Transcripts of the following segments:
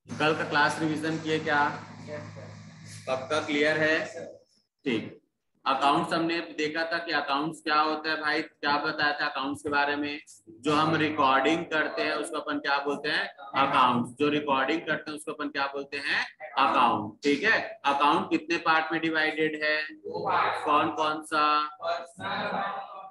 कल का class revision किए क्या? पक्का क्लियर है? ठीक। अकाउंट्स हमने देखा था कि अकाउंट्स क्या होता है भाई, क्या बताया था अकाउंट्स के बारे में? जो हम रिकॉर्डिंग करते हैं उसको अपन क्या बोलते हैं? अकाउंट्स। जो रिकॉर्डिंग करते हैं उसको अपन क्या बोलते हैं? अकाउंट। ठीक है। अकाउंट कितने पार्ट में डिवाइडेड है? कौन कौन सा?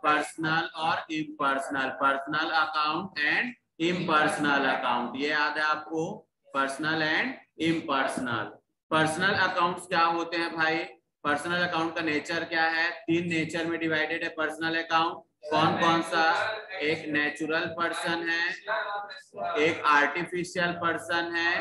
पर्सनल और impersonal. Personal account and impersonal account, ये याद है आपको? Personal and impersonal. Personal accounts क्या होते हैं भाई? पर्सनल अकाउंट का नेचर क्या है? 3 नेचर में डिवाइडेड है पर्सनल अकाउंट। कौन कौन सा? एक नेचुरल पर्सन है, एक आर्टिफिशियल पर्सन है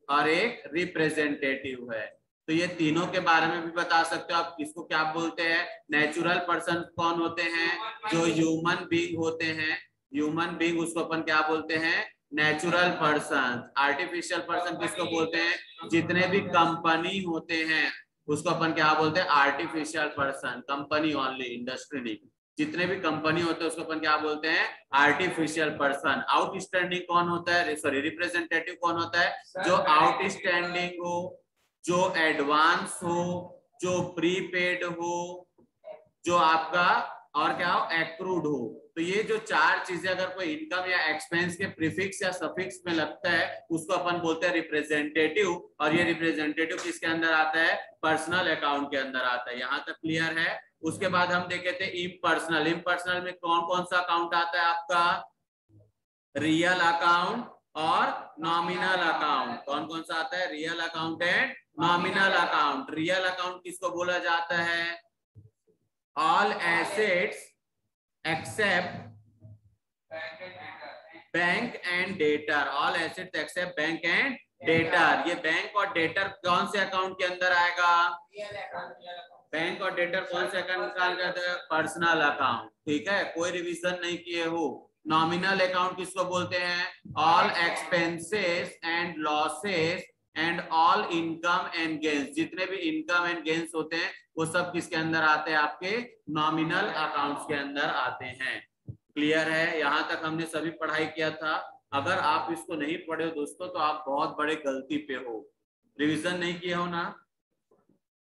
और एक रिप्रेजेंटेटिव है। तो ये तीनों के बारे में भी बता सकते हो आप। किसको क्या बोलते हैं? नेचुरल पर्सन कौन होते हैं? जो ह्यूमन बीइंग होते हैं। ह्यूमन बीइंग उसको अपन क्या बोलते हैं? Natural person. आर्टिफिशियल पर्सन किसको बोलते हैं? जितने भी कंपनी होते हैं उसको अपन क्या बोलते हैं? Artificial person. Company only, industry नहीं। जितने भी कंपनी होते हैं उसको अपन क्या बोलते हैं? Artificial person. आउटस्टैंडिंग कौन होता है? सॉरी, रिप्रेजेंटेटिव कौन होता है? जो आउटस्टैंडिंग हो, जो एडवांस हो, जो प्रीपेड हो, जो आपका और क्या हो? एक्रूड हो। तो ये जो 4 चीजें अगर कोई इनकम या एक्सपेंस के प्रीफिक्स या सफिक्स में लगता है उसको अपन बोलते हैं रिप्रेजेंटेटिव। और ये रिप्रेजेंटेटिव किसके अंदर आता है? पर्सनल अकाउंट के अंदर आता है। यहाँ तक क्लियर है? उसके बाद हम देखे थे इम्पर्सनल। इम्पर्सनल में कौन कौन सा अकाउंट आता है आपका? रियल अकाउंट और नॉमिनल अकाउंट। कौन कौन सा आता है? Real account and nominal account. Real account किसको बोला जाता है? All assets except bank and debtor. All assets except bank and debtor. ये बैंक और डेटर कौन से अकाउंट के अंदर आएगा? बैंक और डेटर कौन से अकाउंट निकाल जाते हैं? Personal account. ठीक है, कोई रिवीजन नहीं किए हो। नॉमिनल अकाउंट किसको बोलते हैं? All expenses and losses and all income and gains. जितने भी इनकम एंड गेन्स होते हैं वो सब किसके अंदर आते हैं? आपके नॉमिनल अकाउंट्स के अंदर आते हैं। क्लियर है? यहां तक हमने सभी पढ़ाई किया था। अगर आप इसको नहीं पढ़े हो दोस्तों तो आप बहुत बड़े गलती पे हो। रिवीजन नहीं किए हो ना?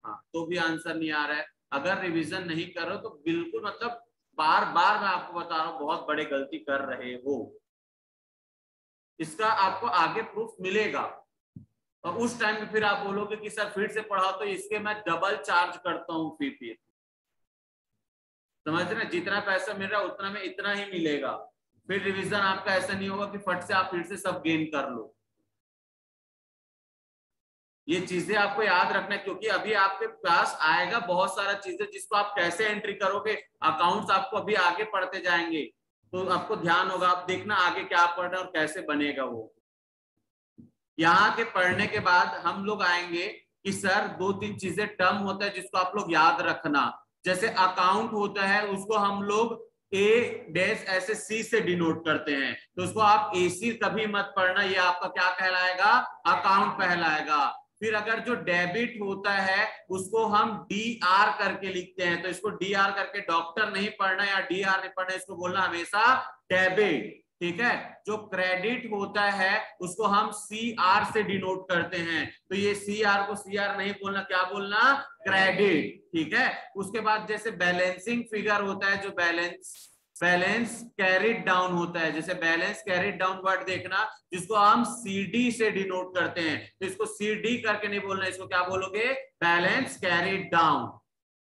हाँ, तो भी आंसर नहीं आ रहा है। अगर रिवीजन नहीं करो तो बिल्कुल मतलब बार बार मैं आपको बता रहा हूँ बहुत बड़े गलती कर रहे हो। इसका आपको आगे प्रूफ मिलेगा और उस टाइम में फिर आप बोलोगे कि सर फिर से पढ़ाओ तो इसके मैं डबल चार्ज करता हूँ फिर। समझ रहे? जितना पैसा मिल रहा है उतना में इतना ही मिलेगा। फिर रिवीजन आपका ऐसा नहीं होगा कि फट से आप फिर से सब गेन कर लो। ये चीजें आपको याद रखना है क्योंकि अभी आपके पास आएगा बहुत सारा चीजें जिसको आप कैसे एंट्री करोगे। अकाउंट्स आपको अभी आगे पढ़ते जाएंगे तो आपको ध्यान होगा। आप देखना आगे क्या पढ़ना और कैसे बनेगा वो। यहाँ के पढ़ने के बाद हम लोग आएंगे कि सर 2-3 चीजें टर्म होता है जिसको आप लोग याद रखना। जैसे अकाउंट होता है उसको हम लोग ए डैश ऐसे सी से डिनोट करते हैं तो उसको आप एसी कभी मत पढ़ना। ये आपका क्या कहलाएगा? अकाउंट कहलाएगा। फिर अगर जो डेबिट होता है उसको हम डी आर करके लिखते हैं तो इसको डी आर करके डॉक्टर नहीं पढ़ना या डी आर नहीं पढ़ना, इसको बोलना हमेशा डेबिट। ठीक है। जो क्रेडिट होता है उसको हम सी आर से डिनोट करते हैं तो ये सी आर को सी आर नहीं बोलना, क्या बोलना? क्रेडिट। ठीक है। उसके बाद जैसे बैलेंसिंग फिगर होता है, जो बैलेंस कैरिड डाउन होता है, जैसे बैलेंस कैरिड डाउन वर्ड देखना जिसको हम सीडी से डिनोट करते हैं तो इसको सीडी करके नहीं बोलना, इसको क्या बोलोगे? Balance carried down.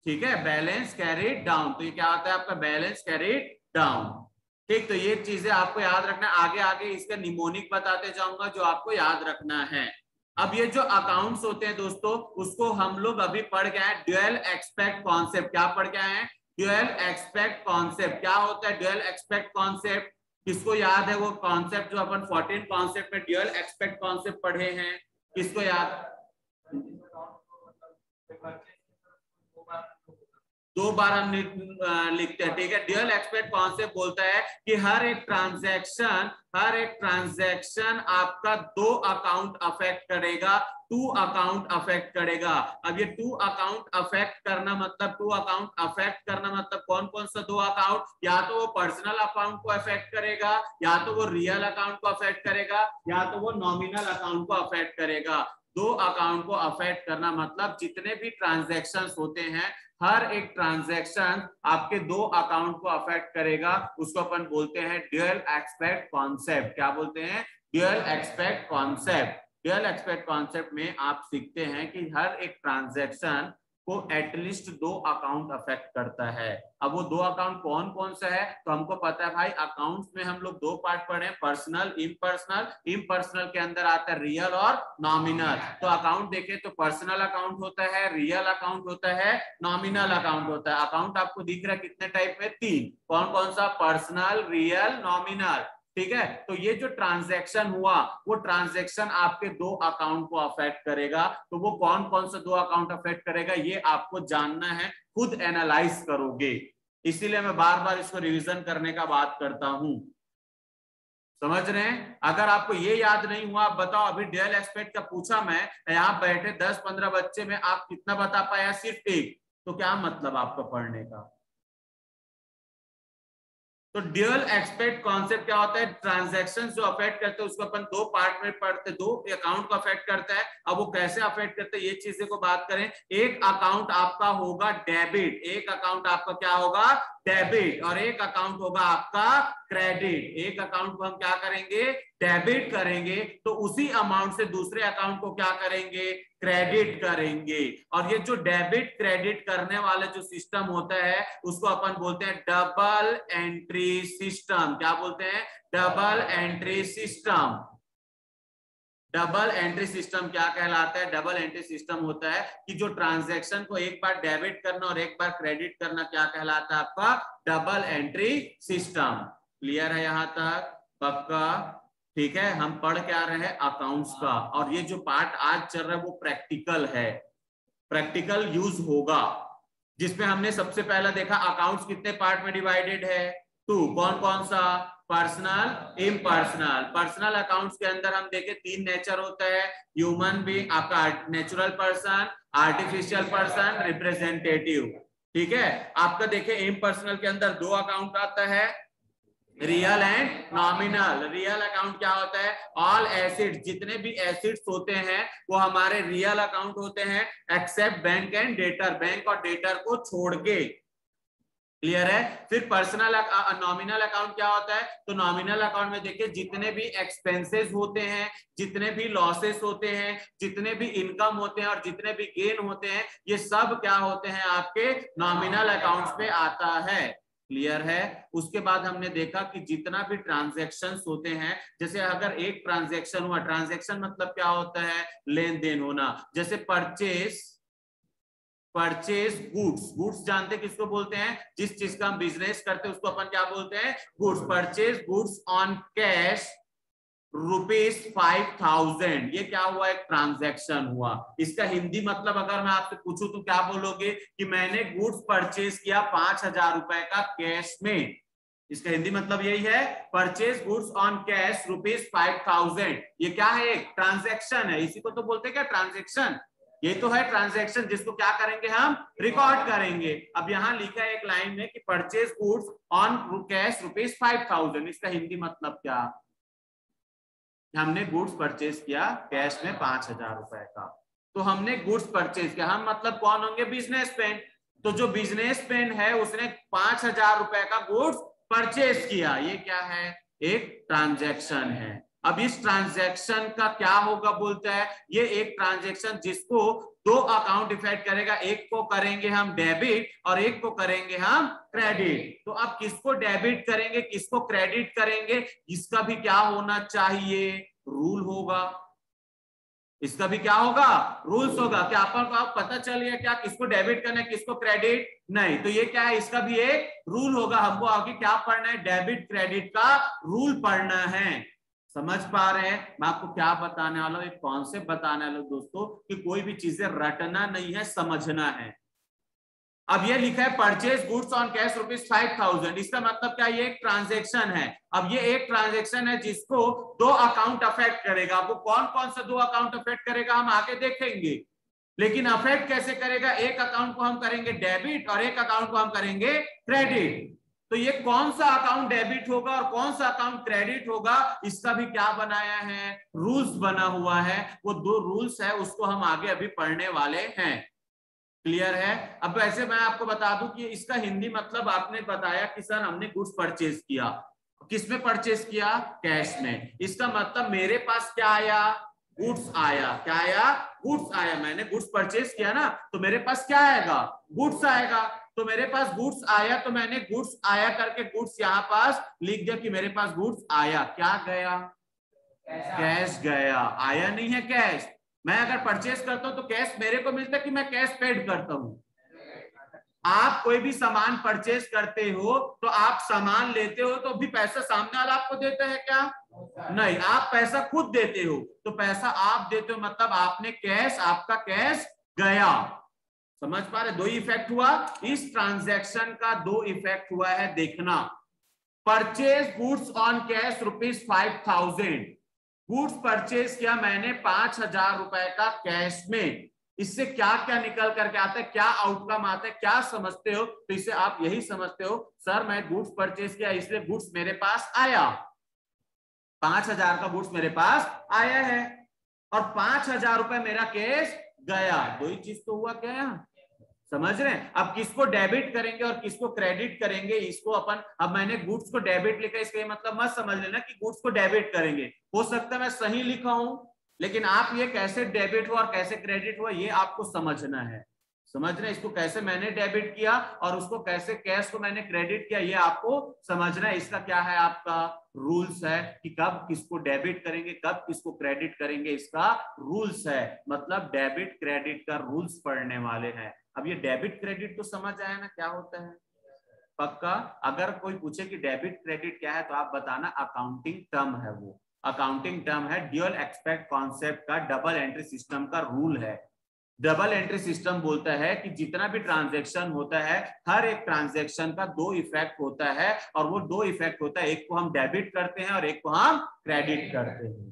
ठीक है, बैलेंस कैरिड डाउन। तो ये क्या आता है आपका? Balance carried down. ठीक, तो ये चीजें आपको याद रखना। आगे आगे इसका निमोनिक बताते जाऊंगा जो आपको याद रखना है। अब ये जो अकाउंट्स होते हैं दोस्तों उसको हम लोग अभी पढ़ गए हैं ड्यूअल एक्सपेक्ट कॉन्सेप्ट। क्या पढ़ गए हैं? Dual expect concept. क्या होता है ड्यूअल एक्सपेक्ट कॉन्सेप्ट? किसको याद है वो कॉन्सेप्ट जो अपन 14 कॉन्सेप्ट में ड्यूअल एक्सपेक्ट कॉन्सेप्ट पढ़े हैं? किसको याद? 2 बार हम लिखते हैं, ठीक है। ड्यूअल एक्सपेक्ट कॉन्सेप्ट बोलता है कि हर एक ट्रांजैक्शन आपका 2 अकाउंट अफेक्ट करेगा, 2 अकाउंट अफेक्ट करेगा। अब ये 2 अकाउंट अफेक्ट करना मतलब कौन कौन सा 2 अकाउंट? या तो वो पर्सनल अकाउंट को अफेक्ट करेगा, या तो वो रियल अकाउंट को अफेक्ट करेगा, या तो वो नॉमिनल अकाउंट को अफेक्ट करेगा। 2 अकाउंट को अफेक्ट करना मतलब जितने भी ट्रांजैक्शंस होते हैं, हर एक ट्रांजैक्शन आपके 2 अकाउंट को अफेक्ट करेगा। उसको अपन बोलते हैं ड्यूअल एक्सपेक्ट कॉन्सेप्ट। क्या बोलते हैं? Dual expect concept. Dual expect concept में आप सीखते हैं कि हर एक ट्रांजैक्शन को एटलीस्ट 2 अकाउंट अफेक्ट करता है। अब वो 2 अकाउंट कौन कौन सा है? तो हमको पता है भाई, अकाउंट्स में हम लोग 2 पार्ट पढ़े, पर्सनल, इम्पर्सनल। इम्पर्सनल के अंदर आता है रियल और नॉमिनल। तो अकाउंट देखें तो पर्सनल अकाउंट होता है, रियल अकाउंट होता है, नॉमिनल अकाउंट होता है। अकाउंट आपको दिख रहा है कितने टाइप में? 3। कौन कौन सा? पर्सनल, रियल, नॉमिनल, ठीक है। तो ये जो ट्रांजैक्शन हुआ, वो ट्रांजैक्शन आपके 2 अकाउंट को अफेक्ट करेगा। तो वो कौन कौन सा 2 अकाउंट अफेक्ट करेगा, ये आपको जानना है, खुद एनालाइज करोगे। इसीलिए मैं बार बार इसको रिवीजन करने का बात करता हूं। समझ रहे हैं? अगर आपको ये याद नहीं हुआ, आप बताओ, अभी ड्यूअल एक्सपेक्ट का पूछा मैं, यहाँ बैठे 10-15 बच्चे में आप कितना बता पाया? सिर्फ 1। तो क्या मतलब आपका पढ़ने का? तो ड्यूअल एक्सपेक्ट कॉन्सेप्ट क्या होता है? ट्रांजैक्शन जो अफेक्ट करते हैं उसको अपन 2 पार्ट में पढ़ते, 2 अकाउंट को अफेक्ट करता है। अब वो कैसे अफेक्ट करते हैं, ये चीजें को बात करें। एक अकाउंट आपका होगा डेबिट, एक अकाउंट आपका क्या होगा? डेबिट। और एक अकाउंट होगा आपका क्रेडिट। एक अकाउंट को हम क्या करेंगे? डेबिट करेंगे। तो उसी अमाउंट से दूसरे अकाउंट को क्या करेंगे? क्रेडिट करेंगे। और ये जो डेबिट क्रेडिट करने वाला जो सिस्टम होता है, उसको अपन बोलते हैं डबल एंट्री सिस्टम। क्या बोलते हैं? Double entry system. Double entry system क्या कहलाता है? डबल एंट्री सिस्टम होता है कि जो ट्रांजैक्शन को एक बार डेबिट करना और एक बार क्रेडिट करना, क्या कहलाता है आपका? Double entry system. क्लियर है यहां तक? पक्का? ठीक है। हम पढ़ के आ रहे हैं अकाउंट्स का, और ये जो पार्ट आज चल रहा है वो प्रैक्टिकल है, प्रैक्टिकल यूज होगा। जिसमें हमने सबसे पहला देखा अकाउंट्स कितने पार्ट में डिवाइडेड है? 2। कौन कौन सा? Personal, impersonal. पर्सनल अकाउंट्स के अंदर हम देखें 3 नेचर होता है, ह्यूमन बीइंग, आपका natural person, artificial person, representative. ठीक है। आपका देखें इम्पर्सनल के अंदर 2 अकाउंट आता है, real and nominal. Real account क्या होता है? ऑल एसिड्स, जितने भी एसिड्स होते हैं वो हमारे रियल अकाउंट होते हैं, except bank and debtor, bank और डेटर को छोड़ के। क्लियर है? फिर पर्सनल नॉमिनल अकाउंट क्या होता है? तो नॉमिनल अकाउंट में देखिए जितने भी एक्सपेंसेस होते हैं, जितने भी लॉसेस होते हैं, जितने भी इनकम होते हैं और जितने भी गेन होते हैं, ये सब क्या होते हैं? आपके नॉमिनल अकाउंट्स पे आता है। क्लियर है? उसके बाद हमने देखा कि जितना भी ट्रांजैक्शंस होते हैं, जैसे अगर एक ट्रांजैक्शन हुआ, ट्रांजैक्शन मतलब क्या होता है? लेन देन होना। जैसे परचेज गुड्स, गुड्स जानते हैं किसको बोलते हैं? जिस चीज का हम बिजनेस करते हैं उसको अपन क्या बोलते हैं? Goods. Purchase goods on cash ₹5,000, ये क्या हुआ? एक ट्रांजैक्शन हुआ। इसका हिंदी मतलब अगर मैं आपसे पूछूं तो क्या बोलोगे? कि मैंने गुड्स परचेज किया 5,000 रुपए का कैश में। इसका हिंदी मतलब यही है, परचेज गुड्स ऑन कैश ₹5,000। ये क्या है? एक ट्रांजैक्शन है। इसी को तो बोलते हैं क्या? ट्रांजैक्शन। ये तो है ट्रांजैक्शन, जिसको क्या करेंगे? हम रिकॉर्ड करेंगे। अब यहाँ लिखा है एक लाइन में कि परचेज गुड्स ऑन कैश ₹5,000। इसका हिंदी मतलब क्या? हमने गुड्स परचेज किया कैश में 5,000 रुपए का। तो हमने गुड्स परचेज किया, हम मतलब कौन होंगे? बिजनेसमैन। तो जो बिजनेसमैन है उसने 5,000 रुपए का गुड्स परचेज किया। ये क्या है? एक ट्रांजैक्शन है। अब इस ट्रांजैक्शन का क्या होगा बोलता है? ये एक ट्रांजैक्शन जिसको 2 अकाउंट इफेक्ट करेगा, एक को करेंगे हम डेबिट और एक को करेंगे हम क्रेडिट। तो अब किसको डेबिट करेंगे, किसको क्रेडिट करेंगे, इसका भी क्या होना चाहिए? रूल होगा। इसका भी क्या होगा? रूल्स होगा। क्या आपको आप पता चल गया क्या किसको डेबिट करना है, किसको क्रेडिट? नहीं। तो ये क्या है? इसका भी एक रूल होगा। हमको आगे क्या पढ़ना है? डेबिट क्रेडिट का रूल पढ़ना है। समझ पा रहे हैं? मैं आपको क्या बताने वाला हूं? एक कॉन्सेप्ट बताने वाला हूं दोस्तों, कि कोई भी चीजें रटना नहीं है, समझना है। अब ये लिखा है परचेज गुड्स ऑन कैश ₹5,000, इसका मतलब क्या, ये एक ट्रांजेक्शन है। अब ये एक ट्रांजेक्शन है जिसको दो अकाउंट अफेक्ट करेगा। वो कौन कौन सा दो अकाउंट अफेक्ट करेगा हम आगे देखेंगे, लेकिन अफेक्ट कैसे करेगा, एक अकाउंट को हम करेंगे डेबिट और एक अकाउंट को हम करेंगे क्रेडिट। तो ये कौन सा अकाउंट डेबिट होगा और कौन सा अकाउंट क्रेडिट होगा, इसका भी क्या बनाया है, रूल्स बना हुआ है। वो दो रूल्स है उसको हम आगे अभी पढ़ने वाले हैं। क्लियर है। अब वैसे मैं आपको बता दूं कि इसका हिंदी मतलब आपने बताया कि सर हमने गुड्स परचेज किया, किस में परचेज किया, कैश में। इसका मतलब मेरे पास क्या आया, गुड्स आया। क्या आया, गुड्स आया। मैंने गुड्स परचेज किया ना, तो मेरे पास क्या आएगा, गुड्स आएगा। तो मेरे पास गुड्स आया, तो मैंने गुड्स आया करके गुड्स यहाँ पास लिख दिया कि मेरे पास गुड्स आया। क्या गया, कैश गया। आया नहीं है कैश। मैं अगर परचेस करता हूं तो कैश मेरे को मिलता है कि मैं कैश पेड करता हूं। आप कोई भी सामान परचेस करते हो तो आप सामान लेते हो तो भी पैसा सामने वाला आपको देता है क्या, नहीं, आप पैसा खुद देते हो। तो पैसा आप देते हो मतलब आपने कैश, आपका कैश गया। समझ पा रहे, दो इफेक्ट हुआ इस ट्रांजैक्शन का, दो इफेक्ट हुआ है देखना। Purchase goods on cash ₹5,000, goods purchase किया मैंने 5,000 रुपए का कैश में। इससे क्या क्या निकल करके आता है, क्या आउटकम आता है, क्या समझते हो, तो इसे आप यही समझते हो सर मैं गुड्स परचेज किया इसलिए गुड्स मेरे पास आया, 5,000 का गुड्स मेरे पास आया है और 5,000 रुपए मेरा कैश गया। दो ही चीज तो हुआ क्या यहाँ, समझ रहे हैं। अब किसको डेबिट करेंगे और किसको क्रेडिट करेंगे, इसको अपन, अब मैंने गुड्स को डेबिट लिखा, इसका ये मतलब मत समझ लेना कि गुड्स को डेबिट करेंगे। हो सकता है मैं सही लिखा हूं, लेकिन आप ये कैसे डेबिट हुआ और कैसे क्रेडिट हुआ ये आपको समझना है। समझ रहे हैं, इसको कैसे मैंने डेबिट किया और उसको कैसे कैश को मैंने क्रेडिट किया ये आपको समझना है। इसका क्या है, आपका रूल्स है कि कब किसको डेबिट करेंगे कब किसको क्रेडिट करेंगे, इसका रूल्स है। मतलब डेबिट क्रेडिट का रूल्स पढ़ने वाले हैं। अब ये डेबिट क्रेडिट तो समझ आया ना क्या होता है, पक्का। अगर कोई पूछे कि डेबिट क्रेडिट क्या है तो आप बताना अकाउंटिंग टर्म है, वो अकाउंटिंग टर्म है, ड्यूअल एक्सपेक्ट कॉन्सेप्ट का डबल एंट्री सिस्टम का रूल है। डबल एंट्री सिस्टम बोलता है कि जितना भी ट्रांजैक्शन होता है हर एक ट्रांजैक्शन का दो इफेक्ट होता है और वो दो इफेक्ट होता है, एक को हम डेबिट करते हैं और एक को हम क्रेडिट करते हैं।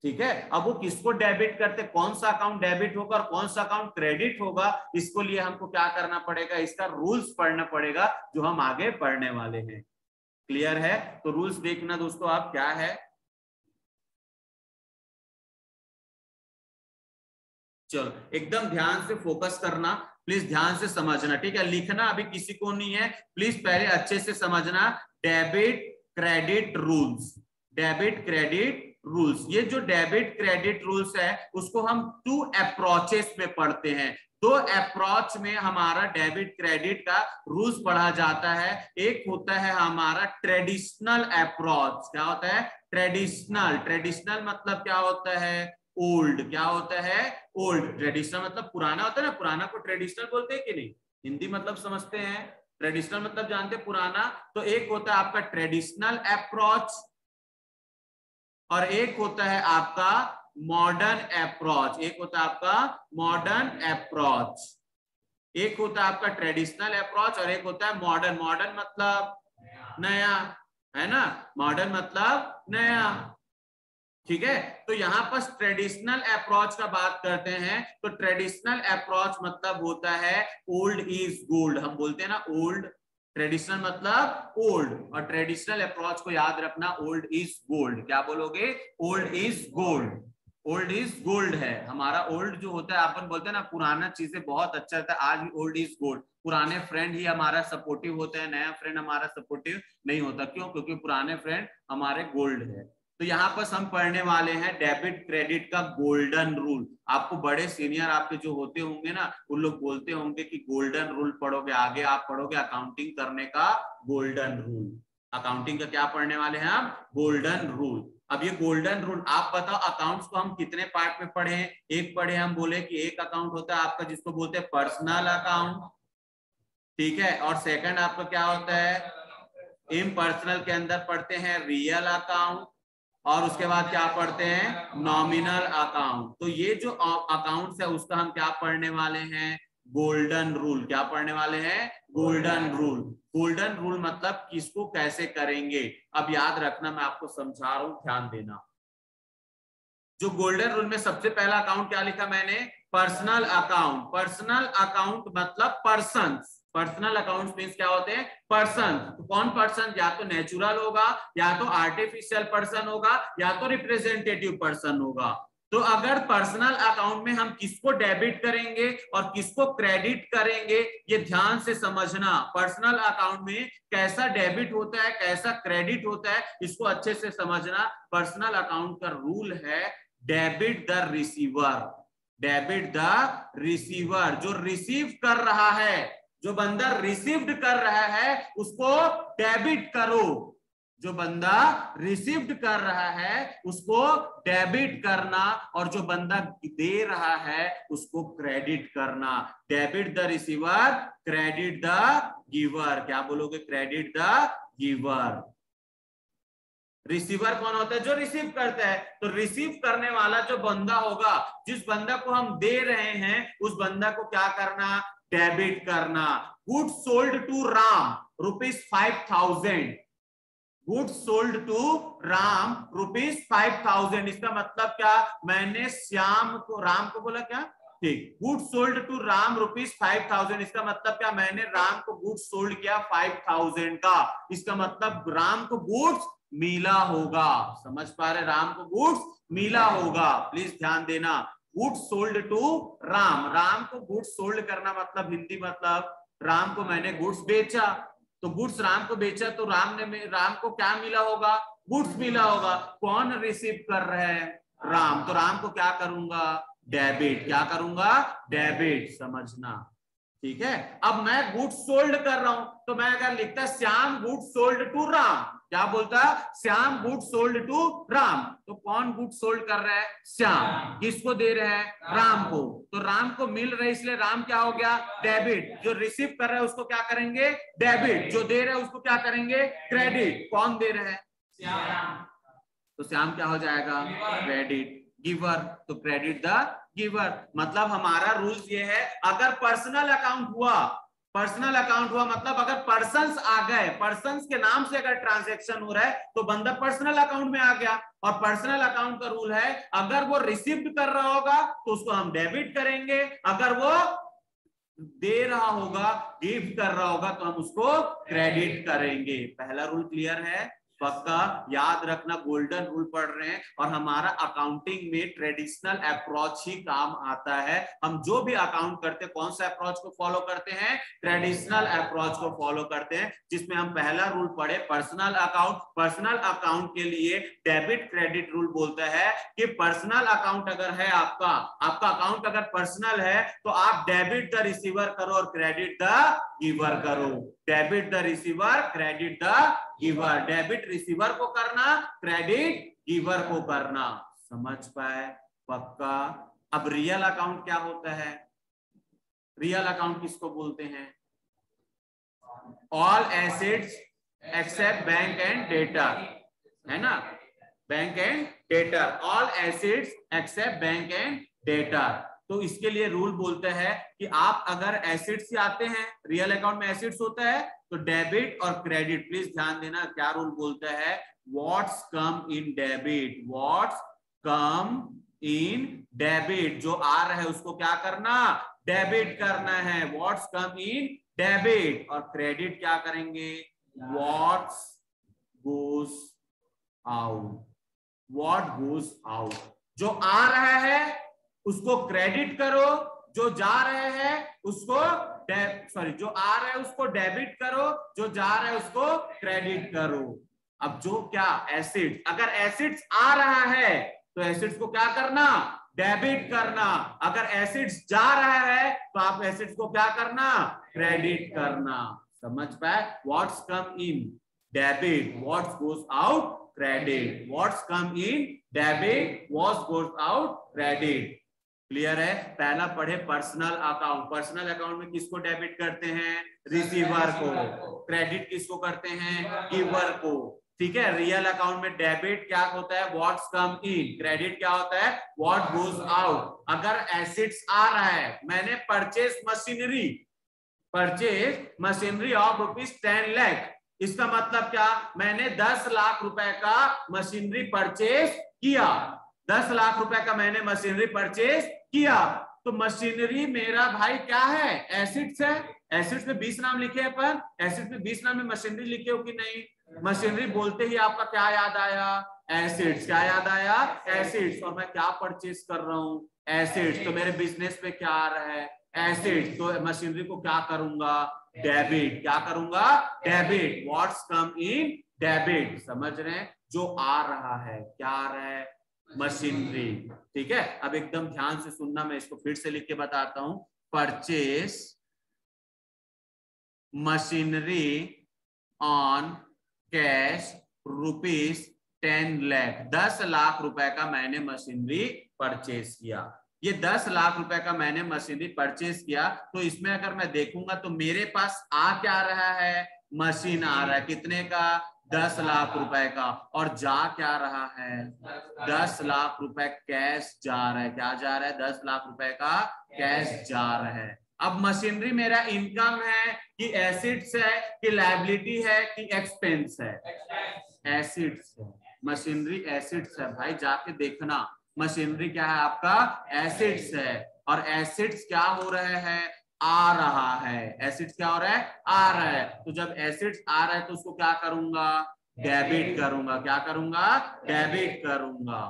ठीक है, अब वो किसको डेबिट करते, कौन सा अकाउंट डेबिट होगा और कौन सा अकाउंट क्रेडिट होगा, इसको लिए हमको क्या करना पड़ेगा, इसका रूल्स पढ़ना पड़ेगा जो हम आगे पढ़ने वाले हैं। क्लियर है, तो रूल्स देखना दोस्तों आप क्या है। चलो एकदम ध्यान से फोकस करना, प्लीज ध्यान से समझना, ठीक है। लिखना अभी किसी को नहीं है, प्लीज पहले अच्छे से समझना। Debit credit rules, debit credit rules, ये जो डेबिट क्रेडिट रूल्स है उसको हम टू अप्रोचेस में पढ़ते हैं। दो अप्रोच में हमारा डेबिट क्रेडिट का रूल्स पढ़ा जाता है। एक होता है हमारा ट्रेडिशनल अप्रोच, क्या होता है ट्रेडिशनल, ट्रेडिशनल मतलब क्या होता है ओल्ड, क्या होता है ओल्ड। ट्रेडिशनल मतलब पुराना होता है ना, पुराना को ट्रेडिशनल बोलते हैं कि नहीं, हिंदी मतलब समझते हैं, ट्रेडिशनल मतलब जानते हैं पुराना। तो एक होता है आपका ट्रेडिशनल अप्रोच और एक होता है आपका मॉडर्न अप्रोच, एक होता है आपका मॉडर्न अप्रोच। एक होता है आपका ट्रेडिशनल अप्रोच और एक होता है मॉडर्न। मॉडर्न मतलब नया, है ना, मॉडर्न मतलब नया, ठीक है। तो यहाँ पर ट्रेडिशनल अप्रोच का बात करते हैं तो ट्रेडिशनल अप्रोच मतलब होता है ओल्ड इज गोल्ड, हम बोलते हैं ना ओल्ड, ट्रेडिशनल मतलब ओल्ड और ट्रेडिशनल अप्रोच को याद रखना ओल्ड इज गोल्ड। क्या बोलोगे, old is gold, old is gold है हमारा। ओल्ड जो होता है अपन बोलते हैं ना पुराना चीजें बहुत अच्छा रहता है, आज भी ओल्ड इज गोल्ड। पुराने फ्रेंड ही हमारा सपोर्टिव होता है, नया फ्रेंड हमारा सपोर्टिव नहीं होता। क्यों, क्योंकि पुराने फ्रेंड हमारे गोल्ड है। तो यहाँ पर हम पढ़ने वाले हैं डेबिट क्रेडिट का गोल्डन रूल। आपको बड़े सीनियर आपके जो होते होंगे ना उन लोग बोलते होंगे कि गोल्डन रूल पढ़ोगे, आगे आप पढ़ोगे अकाउंटिंग करने का गोल्डन रूल। अकाउंटिंग का क्या पढ़ने वाले हैं हम, गोल्डन रूल। अब ये गोल्डन रूल आप बताओ अकाउंट्स को हम कितने पार्ट में पढ़े, एक पढ़े हम बोले कि एक अकाउंट होता है आपका जिसको बोलते हैं पर्सनल अकाउंट, ठीक है, और सेकंड आपका क्या होता है इम्पर्सनल के अंदर पढ़ते हैं रियल अकाउंट और उसके बाद क्या पढ़ते हैं नॉमिनल अकाउंट। तो ये जो अकाउंट्स है उसका हम क्या पढ़ने वाले हैं गोल्डन रूल। क्या पढ़ने वाले हैं? Golden rule. गोल्डन रूल मतलब किसको कैसे करेंगे। अब याद रखना, मैं आपको समझा रहा हूं, ध्यान देना। जो गोल्डन रूल में सबसे पहला अकाउंट क्या लिखा मैंने? Personal account. पर्सनल अकाउंट मतलब पर्सन। पर्सनल अकाउंट मींस क्या होते हैं? पर्सन। तो कौन पर्सन? या तो नेचुरल होगा, या तो आर्टिफिशियल पर्सन होगा, या तो रिप्रेजेंटेटिव पर्सन होगा। तो अगर पर्सनल अकाउंट में हम किसको डेबिट करेंगे और किसको क्रेडिट करेंगे, ये ध्यान से समझना। पर्सनल अकाउंट में कैसा डेबिट होता है, कैसा क्रेडिट होता है, इसको अच्छे से समझना। पर्सनल अकाउंट का रूल है debit the receiver. Debit the receiver, जो रिसीव कर रहा है, जो बंदा रिसीव्ड कर रहा है उसको डेबिट करो। जो बंदा रिसीव्ड कर रहा है उसको डेबिट करना, और जो बंदा दे रहा है उसको क्रेडिट करना। Debit the receiver, credit the giver. क्या बोलोगे? Credit the giver. रिसीवर कौन होता है? जो रिसीव करता है। तो रिसीव करने वाला जो बंदा होगा, जिस बंदा को हम दे रहे हैं, उस बंदा को क्या करना? डेबिट करना। Good sold to Ram ₹5,000। Good sold to Ram ₹5,000। इसका मतलब क्या? मैंने श्याम को, राम को बोला क्या? ठीक। Good sold to Ram ₹5,000। इसका मतलब क्या? मैंने राम को गुड सोल्ड किया 5,000 का। इसका मतलब राम को गुड्स मिला होगा। समझ पा रहे? राम को गुड्स मिला होगा। प्लीज ध्यान देना। Good sold to Ram. Ram को गुड्स सोल्ड करना मतलब हिंदी मतलब राम को मैंने गुड्स बेचा। तो गुड्स राम को बेचा तो राम को क्या मिला होगा? गुड्स मिला होगा। कौन रिसीव कर रहा है? राम। तो राम को क्या करूंगा? डेबिट। क्या करूंगा? डेबिट। समझना, ठीक है। अब मैं गुड्स सोल्ड कर रहा हूं, तो मैं अगर लिखता Shyam goods sold to Ram, क्या बोलता? Shyam good sold to Ram. तो कौन गुड सोल्ड कर रहा है? श्याम। किसको दे रहा है? राम को। तो राम को मिल रहा है, इसलिए राम क्या हो गया? डेबिट। जो रिसीव कर रहा है उसको क्या करेंगे? डेबिट। जो दे रहा है उसको क्या करेंगे? क्रेडिट। कौन दे रहा है? श्याम। तो श्याम क्या हो जाएगा? क्रेडिट। गिवर। तो क्रेडिट द गिवर। मतलब हमारा रूल्स ये है, अगर पर्सनल अकाउंट हुआ, पर्सनल अकाउंट हुआ मतलब अगर पर्सन्स आ गए, पर्सन्स के नाम से अगर ट्रांजैक्शन हो रहा है तो बंदा पर्सनल अकाउंट में आ गया। और पर्सनल अकाउंट का रूल है, अगर वो रिसीव्ड कर रहा होगा तो उसको हम डेबिट करेंगे, अगर वो दे रहा होगा, गिव कर रहा होगा, तो हम उसको क्रेडिट करेंगे। पहला रूल क्लियर है? पक्का याद रखना। गोल्डन रूल पढ़ रहे हैं और हमारा अकाउंटिंग में ट्रेडिशनल अप्रोच ही काम आता है। हम जो भी अकाउंट करते हैं कौन सा अप्रोच को फॉलो करते हैं? ट्रेडिशनल अप्रोच को फॉलो करते हैं, जिसमें हम पहला रूल पढ़े पर्सनल अकाउंट। पर्सनल अकाउंट के लिए डेबिट क्रेडिट रूल बोलता है कि पर्सनल अकाउंट अगर है आपका अकाउंट अगर पर्सनल है तो आप डेबिट द रिसीवर करो और क्रेडिट द गिवर करो। Debit the receiver, credit the giver. Debit receiver को करना, क्रेडिट गिवर को करना। समझ पाए? पक्का। अब रियल अकाउंट क्या होता है? रियल अकाउंट किसको बोलते हैं? All assets except bank and debtor, है ना? Bank and debtor, all assets except bank and debtor. तो इसके लिए रूल बोलते हैं कि आप अगर एसेट्स से आते हैं, रियल अकाउंट में एसेट्स होता है, तो डेबिट और क्रेडिट। प्लीज ध्यान देना क्या रूल बोलता है? What's come in debit, what's come in debit. जो आ रहा है उसको क्या करना? डेबिट करना है। What's come in debit. और क्रेडिट क्या करेंगे? What's goes out. What goes out, जो आ रहा है उसको क्रेडिट करो, जो जा रहे हैं उसको जो आ रहा है उसको डेबिट करो, जो जा रहा है उसको क्रेडिट करो। अब जो क्या एसिड्स, अगर एसिड्स आ रहा है तो एसिड्स को क्या करना? डेबिट करना। अगर एसिड्स जा रहा है तो आप एसिड्स को क्या करना? क्रेडिट करना। समझ पाए? What's come in debit, what's goes out credit. What's come in debit, what's goes out credit. Clear है? पहला पढ़े पर्सनल अकाउंट। पर्सनल अकाउंट में किसको डेबिट करते हैं? रिसीवर को। क्रेडिट किसको करते हैं? गिवर को। ठीक है। रियल अकाउंट में डेबिट क्या होता है, व्हाट्स कम इन, क्रेडिट क्या होता है, व्हाट गोज आउट। अगर एसिड्स आ रहा है, मैंने परचेज मशीनरी ऑफ ₹10 लाख, इसका मतलब क्या, मैंने 10 लाख रुपए का मशीनरी परचेज किया, 10 लाख रुपए का मैंने मशीनरी परचेज किया। तो मशीनरी मेरा भाई क्या है, एसिड्स है। एसिड्स में 20 नाम लिखे हैं, पर एसिड्स में 20 नाम में मशीनरी लिखे हो कि नहीं। मशीनरी बोलते ही आपका क्या याद आया, एसिड्स। क्या याद आया, एसिड्स। और मैं क्या परचेज कर रहा हूँ, एसिड्स। तो मेरे बिजनेस पे क्या आ रहा है, एसिड। तो मशीनरी को क्या करूंगा, डेबिट। क्या करूंगा, debit. What's come in, debit. समझ रहे हैं, जो आ रहा है, क्या आ रहा है, मशीनरी। ठीक है। अब एकदम ध्यान से सुनना, मैं इसको फिर से लिख के बताता हूं। Purchase machinery on cash ₹10 lakh, 10 lakh रुपए का मैंने मशीनरी परचेज किया। ये 10 लाख रुपए का मैंने मशीनरी परचेज किया, तो इसमें अगर मैं देखूंगा तो मेरे पास आ क्या रहा है, मशीन आ रहा है, कितने का, 10 लाख रुपए का। और जा क्या रहा है, 10 लाख रुपए कैश जा रहा है। क्या जा रहा है, 10 लाख रुपए का कैश जा रहा है। अब मशीनरी मेरा इनकम है कि एसिड्स है कि लायबिलिटी है कि एक्सपेंस है, एसिड्स है। मशीनरी एसिड्स है भाई, जाके देखना। मशीनरी क्या है आपका, एसिड्स है। और एसिड्स क्या हो रहे हैं, आ रहा है। एसिड्स क्या हो रहा है, आ रहा है। तो जब एसिड्स आ रहा है तो उसको क्या करूंगा, डेबिट करूंगा। क्या करूंगा, डेबिट करूंगा।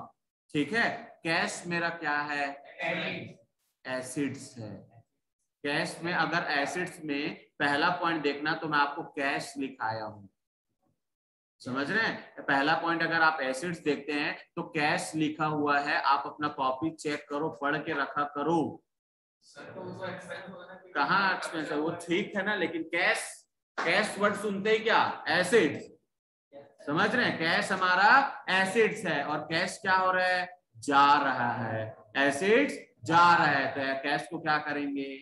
ठीक है। कैश मेरा क्या है, एसिड्स है। कैश में अगर एसिड्स में पहला पॉइंट देखना तो मैं आपको कैश लिखाया हूं, समझ रहे हैं। पहला पॉइंट अगर आप एसिड्स देखते हैं तो कैश लिखा हुआ है, आप अपना कॉपी चेक करो, पढ़ के रखा करो। कहाँ एक्सपेंस है, वो ठीक है ना, लेकिन कैश, कैश वर्ड सुनते ही क्या, एसिड्स। समझ रहे हैं, कैश हमारा एसिड्स है और कैश क्या हो रहा है, जा रहा है। एसिड्स जा रहा है तो कैश को क्या करेंगे,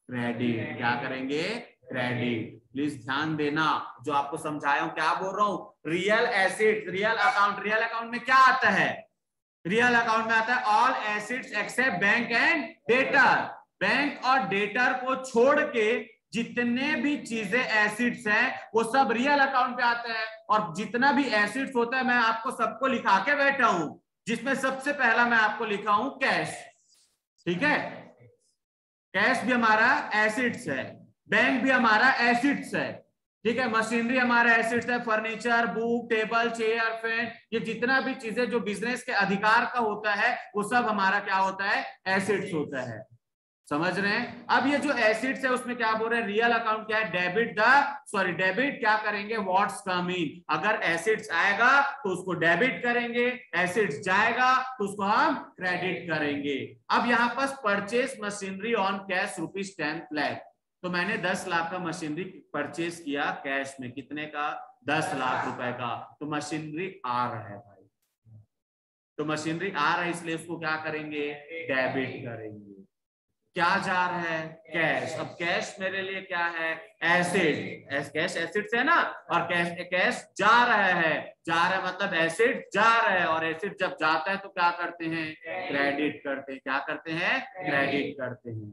क्रेडिट। क्या करेंगे, क्रेडिट। प्लीज ध्यान देना, जो आपको समझाया हूं, क्या बोल रहा हूं, real assets, real account. Real account में क्या आता है, रियल अकाउंट में आता है all assets except bank and debtor. Bank और डेटर को छोड़ के जितने भी चीजें एसिड्स हैं वो सब रियल अकाउंट पे आता है। और जितना भी एसिड्स होता है मैं आपको सबको लिखा के बैठा हूं, जिसमें सबसे पहला मैं आपको लिखा हूं कैश। ठीक है, कैश भी हमारा एसिड्स है, बैंक भी हमारा एसिड्स है। ठीक है, मशीनरी हमारा एसिड्स है, furniture, book, table, chair, fan, ये जितना भी चीजें जो बिजनेस के अधिकार का होता है वो सब हमारा क्या होता है, एसिड्स होता है। समझ रहे हैं। अब ये जो एसिड्स है उसमें क्या बोल रहे हैं, रियल अकाउंट क्या है, डेबिट क्या करेंगे, व्हाट्स कम इन। अगर एसिड्स आएगा तो उसको डेबिट करेंगे, एसिड्स जाएगा तो उसको हम क्रेडिट करेंगे। अब यहाँ पर purchase machinery on cash ₹10 lakh, तो मैंने 10 लाख का मशीनरी परचेज किया कैश में, कितने का, 10 लाख रुपए का। तो मशीनरी आ रहा है भाई, तो मशीनरी आ रहा है इसलिए उसको क्या करेंगे, डेबिट करेंगे। क्या जा रहा है, कैश। अब कैश मेरे लिए क्या है, एसिड। कैश एसिड्स है ना, और कैश जा रहा है, जा रहा है मतलब एसिड जा रहा है। और एसिड जब जाता है तो क्या करते हैं, क्रेडिट करते हैं। क्या करते हैं, क्रेडिट करते हैं।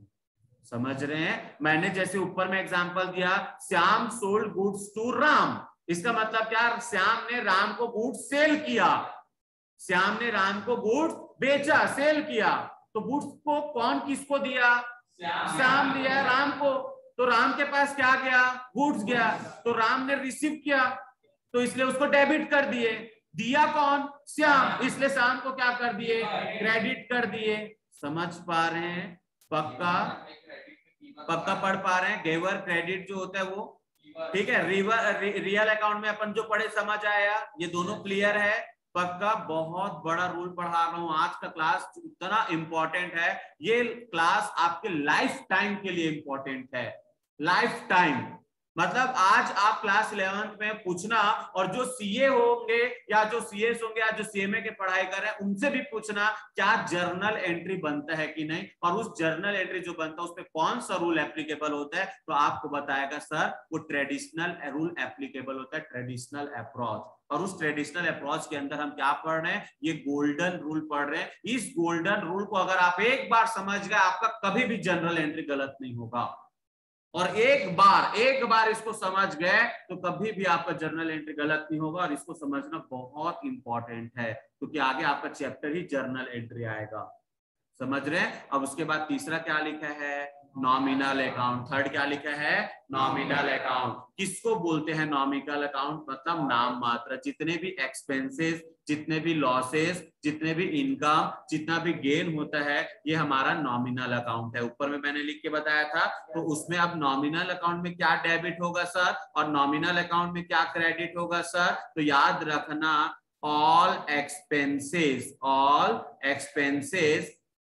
समझ रहे हैं। मैंने जैसे ऊपर में एग्जांपल दिया, Shyam sold goods to Ram, इसका मतलब क्या, श्याम ने राम को गुड्स सेल किया। श्याम ने राम को गुड्स बेचा, सेल किया। तो गुड्स को कौन किसको दिया, श्याम दिया राम को। तो राम के पास क्या गया, गुड्स गया, तो राम ने रिसीव किया तो इसलिए उसको डेबिट कर दिए। दिया कौन, श्याम, इसलिए श्याम को क्या कर दिए, क्रेडिट कर दिए। समझ पा रहे हैं, पक्का पक्का पढ़ पा रहे हैं। गेवर क्रेडिट जो होता है वो, ठीक है। रियल अकाउंट में अपन जो पढ़े समझ आया, ये दोनों क्लियर है, पक्का। बहुत बड़ा रूल पढ़ा रहा हूं, आज का क्लास इतना इंपॉर्टेंट है, ये क्लास आपके लाइफ टाइम के लिए इंपॉर्टेंट है, लाइफ टाइम। मतलब आज आप क्लास 11th में पूछना, और जो सीए होंगे या जो सीएस होंगे या जो सीएमए के पढ़ाई कर रहे हैं उनसे भी पूछना क्या जर्नल एंट्री बनता है कि नहीं, और उस जर्नल एंट्री जो बनता है उसमें कौन सा रूल एप्लीकेबल होता है, तो आपको बताएगा सर वो ट्रेडिशनल रूल एप्लीकेबल होता है, ट्रेडिशनल अप्रोच। और उस ट्रेडिशनल अप्रोच के अंदर हम क्या पढ़ रहे हैं, ये गोल्डन रूल पढ़ रहे हैं। इस गोल्डन रूल को अगर आप एक बार समझ गए आपका कभी भी जनरल एंट्री गलत नहीं होगा, और एक बार इसको समझ गए तो कभी भी आपका जर्नल एंट्री गलत नहीं होगा। और इसको समझना बहुत इंपॉर्टेंट है क्योंकि आगे आपका चैप्टर ही जर्नल एंट्री आएगा, समझ रहे हैं। अब उसके बाद तीसरा क्या लिखा है, नॉमिनल अकाउंट। थर्ड क्या लिखा है, नॉमिनल अकाउंट। किसको बोलते हैं नॉमिनल अकाउंट, मतलब नाम मात्र, जितने भी एक्सपेंसेस, जितने भी लॉसेस, जितने भी इनकम, जितना भी गेन होता है ये हमारा नॉमिनल अकाउंट है। ऊपर में मैंने लिख के बताया था। तो उसमें अब नॉमिनल अकाउंट में क्या डेबिट होगा सर, और नॉमिनल अकाउंट में क्या क्रेडिट होगा सर, तो याद रखना all expenses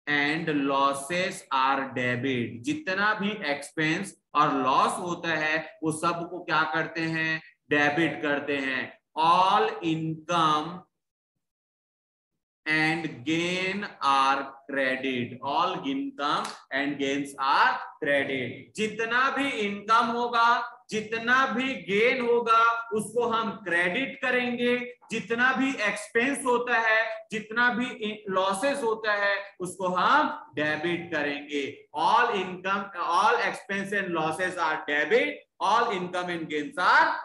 and losses are debit. जितना भी एक्सपेंस और लॉस होता है वो सब को क्या करते हैं, डेबिट करते हैं। All income and gain are credit, all income and gains are credit. जितना भी इनकम होगा, जितना भी गेन होगा उसको हम क्रेडिट करेंगे, जितना भी एक्सपेंस होता है, जितना भी लॉसेस होता है उसको हम डेबिट करेंगे। All income, all expense and losses are debit, all income and gains are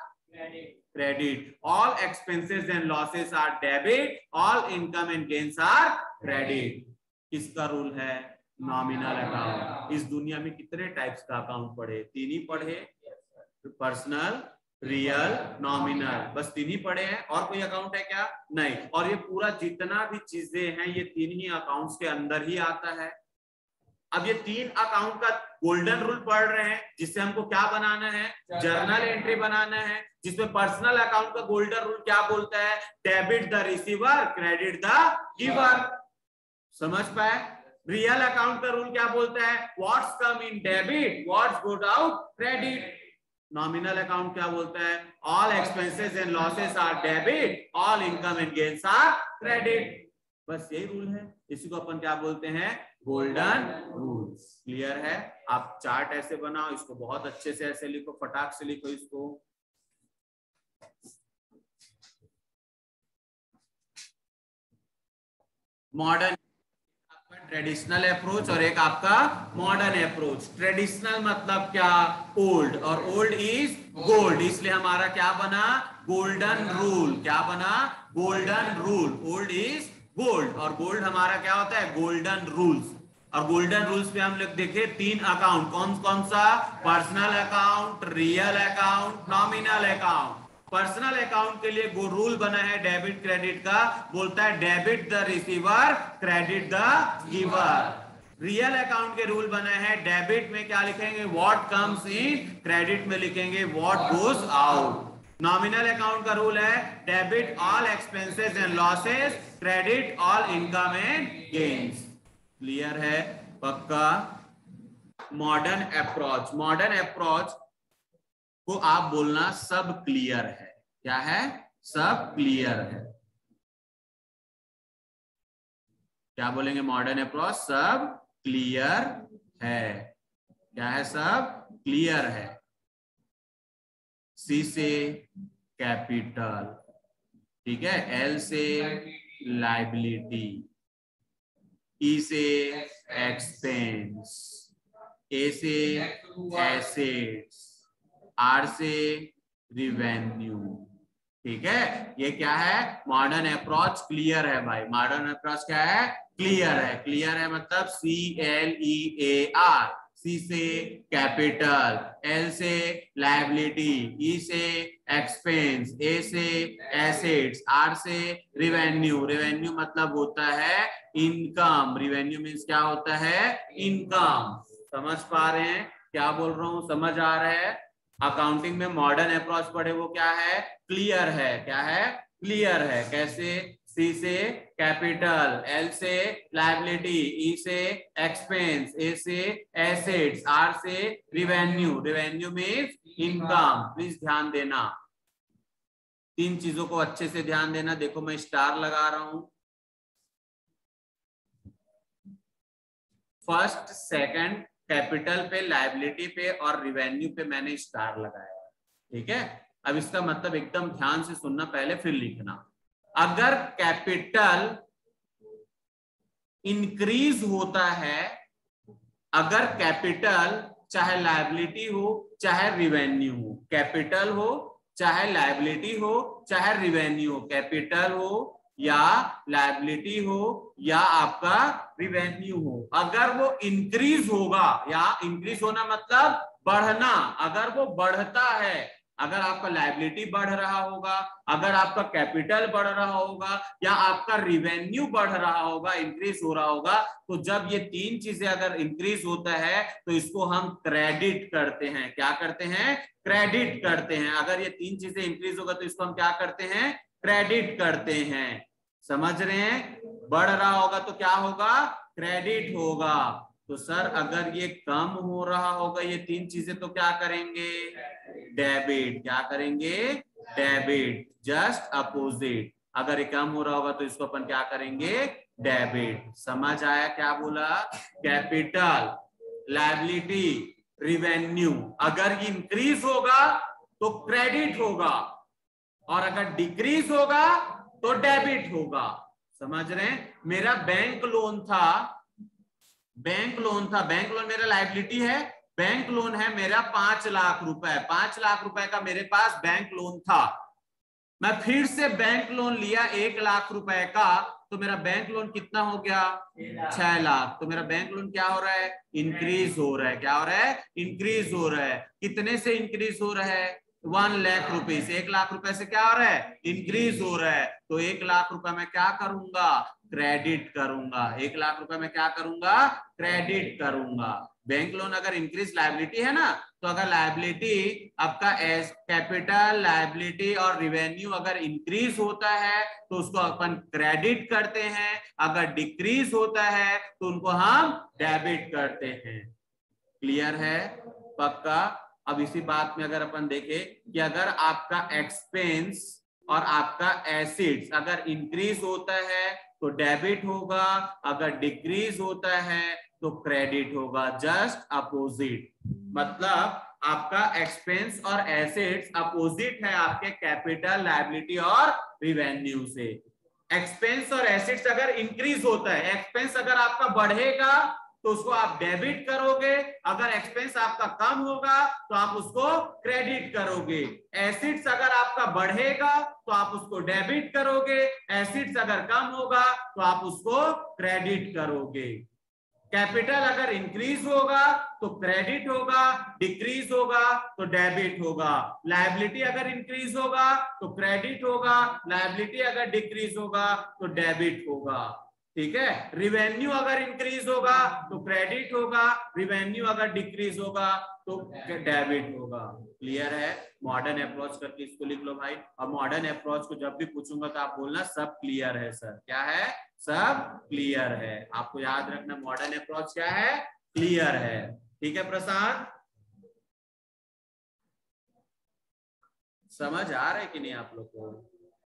credit, all expenses and losses are debit, all income and gains are credit। किसका रूल है, नॉमिनल अकाउंट। इस दुनिया में कितने टाइप्स का account पढ़े, तीन ही पढ़े, पर्सनल, रियल, नॉमिनल, बस तीन ही पढ़े हैं। और कोई अकाउंट है क्या, नहीं। और ये पूरा जितना भी चीजें हैं ये तीन ही अकाउंट्स के अंदर ही आता है। अब ये तीन अकाउंट का गोल्डन रूल पढ़ रहे हैं जिससे हमको क्या बनाना है, जर्नल एंट्री बनाना है, जिसमें पर्सनल अकाउंट का गोल्डन रूल क्या बोलता है, debit the receiver, credit the giver. समझ पाए। रियल अकाउंट का रूल क्या बोलता है, what's come in debit, what's goes out credit. Nominal account क्या बोलता है, all expenses and losses are debit, all income and gains are credit. बस यही रूल है, इसी को अपन क्या बोलते हैं, गोल्डन रूल्स। क्लियर है। आप चार्ट ऐसे बनाओ, इसको बहुत अच्छे से ऐसे लिखो, फटाक से लिखो इसको। मॉडर्न ट्रेडिशनल अप्रोच और एक आपका मॉडर्न अप्रोच। ट्रेडिशनल मतलब क्या, ओल्ड, और ओल्ड इज गोल्ड, इसलिए हमारा क्या बना, गोल्डन रूल। क्या बना, golden rule. Old is gold, और गोल्ड हमारा क्या होता है, गोल्डन रूल्स। और गोल्डन रूल्स पे हम लोग देखे तीन अकाउंट, कौन कौन सा, personal account, real account, nominal account. Personal account के लिए वो रूल बना है डेबिट क्रेडिट का, बोलता है debit the receiver, credit the giver. Real account के रूल बना है, डेबिट में क्या लिखेंगे, व्हाट कम्स इन, क्रेडिट में लिखेंगे what goes out. Nominal account का रूल है debit all expenses and losses, credit all income and gains. Clear है, पक्का। मॉडर्न अप्रोच, मॉडर्न अप्रोच को आप बोलना सब क्लियर है। क्या है, सब क्लियर है। क्या बोलेंगे, मॉडर्न अप्रोच सब क्लियर है। क्या है, सब क्लियर है। सी से कैपिटल, ठीक है, एल से लाइबिलिटी, ई से एक्सपेंस, ए से एसेट्स, आर से रिवेन्यू। ठीक है, ये क्या है, मॉडर्न अप्रोच क्लियर है भाई। मॉडर्न अप्रोच क्या है, क्लियर है। क्लियर है मतलब CLEAR, सी से कैपिटल, एल से लायबिलिटी, ई से एक्सपेंस, ए से एसेट्स, आर से रिवेन्यू। रिवेन्यू मतलब होता है इनकम। रिवेन्यू मीन्स क्या होता है, इनकम। समझ पा रहे हैं क्या बोल रहा हूं, समझ आ रहा है। अकाउंटिंग में मॉडर्न अप्रोच पढ़े वो क्या है, क्लियर है। क्या है, क्लियर है। कैसे, सी से कैपिटल, एल से लायबिलिटी, ई से एक्सपेंस, ए से एसेट्स, आर से revenue, revenue means income. Please ध्यान देना, तीन चीजों को अच्छे से ध्यान देना। देखो मैं स्टार लगा रहा हूं, फर्स्ट सेकंड कैपिटल पे, लायबिलिटी पे और रिवेन्यू पे मैंने स्टार लगाया, ठीक है। अब इसका मतलब एकदम ध्यान से सुनना पहले फिर लिखना। अगर कैपिटल इंक्रीज होता है, अगर कैपिटल चाहे लायबिलिटी हो चाहे रिवेन्यू हो, कैपिटल हो चाहे लायबिलिटी हो चाहे रिवेन्यू हो, कैपिटल हो या लायबिलिटी हो या आपका रिवेन्यू हो, अगर वो इंक्रीज होगा, या इंक्रीज होना मतलब बढ़ना, अगर वो बढ़ता है, अगर आपका लायबिलिटी बढ़ रहा होगा, अगर आपका कैपिटल बढ़ रहा होगा या आपका रिवेन्यू बढ़ रहा होगा, इंक्रीज हो रहा होगा, तो जब ये तीन चीजें अगर इंक्रीज होता है तो इसको हम क्रेडिट करते हैं। क्या करते हैं? क्रेडिट करते हैं। अगर ये तीन चीजें इंक्रीज होगा तो इसको हम क्या करते हैं? क्रेडिट करते हैं। समझ रहे हैं? बढ़ रहा होगा तो क्या होगा? क्रेडिट होगा। तो सर अगर ये कम हो रहा होगा ये तीन चीजें तो क्या करेंगे? डेबिट। क्या करेंगे? डेबिट। Just opposite. अगर ये कम हो रहा होगा तो इसको अपन क्या करेंगे? डेबिट। समझ आया क्या बोला? कैपिटल, लायबिलिटी, रिवेन्यू अगर ये इंक्रीज होगा तो क्रेडिट होगा, और अगर डिक्रीज होगा तो डेबिट होगा। समझ रहे हैं? मेरा बैंक लोन था, बैंक लोन मेरा लायबिलिटी है, बैंक लोन है मेरा 5 लाख रुपए, 5 लाख रुपए का मेरे पास बैंक लोन था। मैं फिर से बैंक लोन लिया 1 लाख रुपए का, तो मेरा बैंक लोन कितना हो गया? 6 लाख। तो मेरा बैंक लोन क्या हो रहा है? इंक्रीज हो रहा है। क्या हो रहा है? इंक्रीज हो रहा है। कितने से इंक्रीज हो रहा है? 1 लाख रुपीज। 1 लाख रुपए से क्या हो रहा है? इंक्रीज हो रहा है। तो 1 लाख रुपए में क्या करूंगा? क्रेडिट करूंगा। 1 लाख रुपए में क्या करूंगा? क्रेडिट करूंगा। बैंक लोन अगर इंक्रीज लायबिलिटी है ना, तो अगर लायबिलिटी आपका एस कैपिटल, लायबिलिटी और रिवेन्यू अगर इंक्रीज होता है तो उसको अपन क्रेडिट करते हैं, अगर डिक्रीज होता है तो उनको हम डेबिट करते हैं। क्लियर है? पक्का? अब इसी बात में अगर अपन देखें कि अगर आपका एक्सपेंस और आपका एसेट्स अगर इंक्रीज होता है तो डेबिट होगा, अगर डिक्रीज होता है तो क्रेडिट होगा। Just opposite. मतलब आपका एक्सपेंस और एसेट्स अपोजिट है आपके कैपिटल, लायबिलिटी और रिवेन्यू से। एक्सपेंस और एसेट्स अगर इंक्रीज होता है, एक्सपेंस अगर आपका बढ़ेगा तो उसको आप डेबिट करोगे, अगर एक्सपेंस आपका कम होगा तो आप उसको क्रेडिट करोगे। एसेट्स अगर आपका बढ़ेगा तो आप उसको डेबिट करोगे, एसेट्स अगर कम होगा तो आप उसको क्रेडिट करोगे। कैपिटल अगर इंक्रीज होगा तो क्रेडिट होगा, डिक्रीज होगा तो डेबिट होगा। लायबिलिटी अगर इंक्रीज होगा तो क्रेडिट होगा, लायबिलिटी अगर डिक्रीज होगा तो डेबिट होगा। ठीक है? रिवेन्यू अगर इंक्रीज होगा तो क्रेडिट होगा, रिवेन्यू अगर डिक्रीज होगा तो डेबिट होगा। क्लियर है? मॉडर्न अप्रोच करके इसको लिख लो भाई। और मॉडर्न अप्रोच को जब भी पूछूंगा तो आप बोलना सब क्लियर है सर। क्या है? सब क्लियर है। आपको याद रखना मॉडर्न अप्रोच क्या है? क्लियर है। ठीक है प्रसाद? समझ आ रहा है कि नहीं आप लोग को?